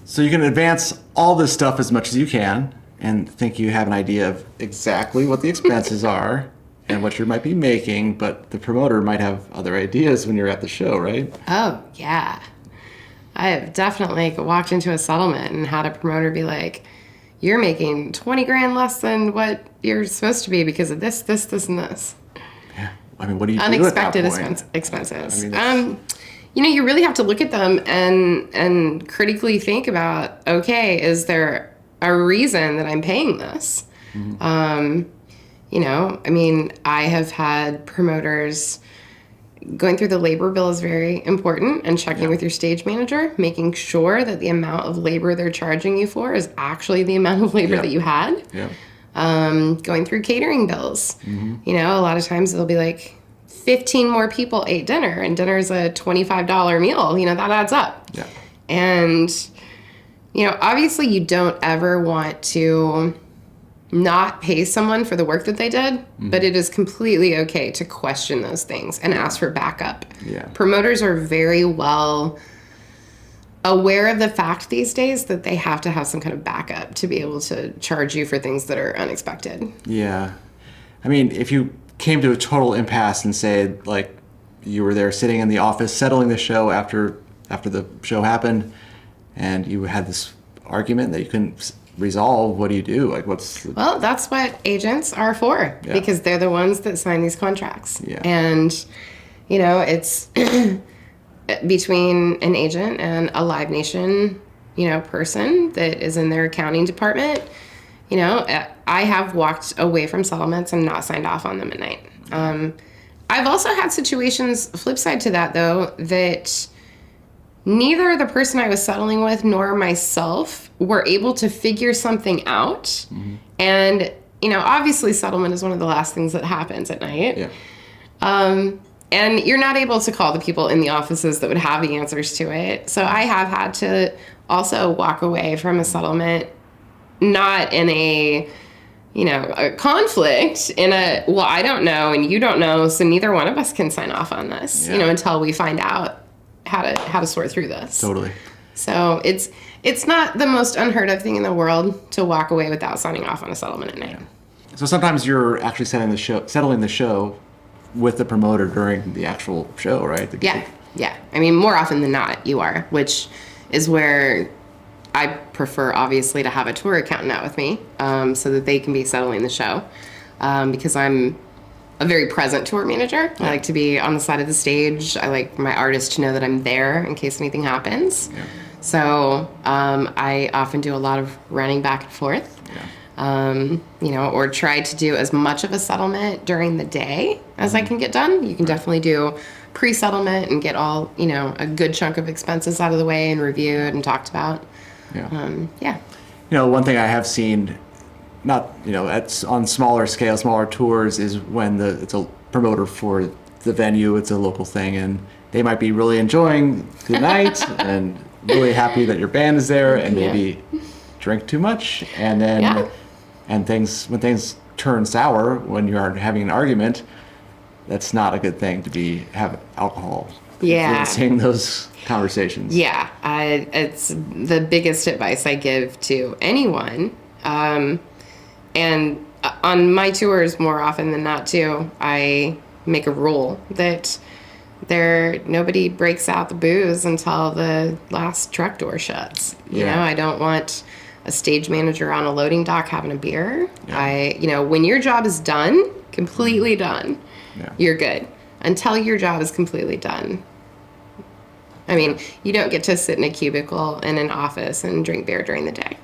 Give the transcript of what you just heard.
So you can advance all this stuff as much as you can and think you have an idea of exactly what the expenses are and what you might be making, but the promoter might have other ideas when you're at the show, right? Oh, yeah. I have definitely walked into a settlement and had a promoter be like, you're making 20 grand less than what you're supposed to be because of this, this, this, and this. Yeah. I mean, what do you Unexpected do at that point? expenses. I mean, You really have to look at them and critically think about, okay, is there a reason that I'm paying this? Mm-hmm. I have had promoters going through the labor bill is very important, and checking with your stage manager, making sure that the amount of labor they're charging you for is actually the amount of labor that you had. Yeah. Going through catering bills. Mm-hmm. A lot of times they'll be like, 15 more people ate dinner, and dinner's a $25 meal. That adds up. Yeah. And, obviously you don't ever want to not pay someone for the work that they did, mm-hmm. but it is completely okay to question those things and ask for backup. Yeah. Promoters are very well aware of the fact these days that they have to have some kind of backup to be able to charge you for things that are unexpected. Yeah. I mean, if you came to a total impasse and say, like, you were there sitting in the office settling the show after the show happened, and you had this argument that you couldn't resolve, what do you do? Like, Well, that's what agents are for, because they're the ones that sign these contracts. Yeah. And, it's between an agent and a Live Nation, person that is in their accounting department. I have walked away from settlements and not signed off on them at night. I've also had situations, flip side to that though, that neither the person I was settling with nor myself were able to figure something out. Mm-hmm. And, obviously settlement is one of the last things that happens at night. Yeah. And you're not able to call the people in the offices that would have the answers to it. So I have had to also walk away from a settlement, not in a conflict, I don't know and you don't know, so neither one of us can sign off on this, until we find out how to sort through this. Totally. So it's not the most unheard of thing in the world to walk away without signing off on a settlement at night. Yeah. So sometimes you're actually settling the show with the promoter during the actual show, right? Yeah. I mean, more often than not, you are, which is where I prefer, obviously, to have a tour accountant out with me, so that they can be settling the show, because I'm a very present tour manager. Yeah. I like to be on the side of the stage. I like my artists to know that I'm there in case anything happens. Yeah. So I often do a lot of running back and forth, or try to do as much of a settlement during the day as I can get done. You can definitely do pre-settlement and get all, a good chunk of expenses out of the way and reviewed and talked about. Yeah. One thing I have seen, not, on smaller scale, smaller tours, is when it's a promoter for the venue, it's a local thing, and they might be really enjoying the night and really happy that your band is there, and maybe drink too much, and then when things turn sour, when you're having an argument, that's not a good thing to have alcohol influencing those conversations. Yeah, it's the biggest advice I give to anyone. And on my tours, more often than not, too, I make a rule that nobody breaks out the booze until the last truck door shuts. I don't want a stage manager on a loading dock having a beer. Yeah. When your job is done, completely done, you're good. Until your job is completely done. I mean, you don't get to sit in a cubicle in an office and drink beer during the day.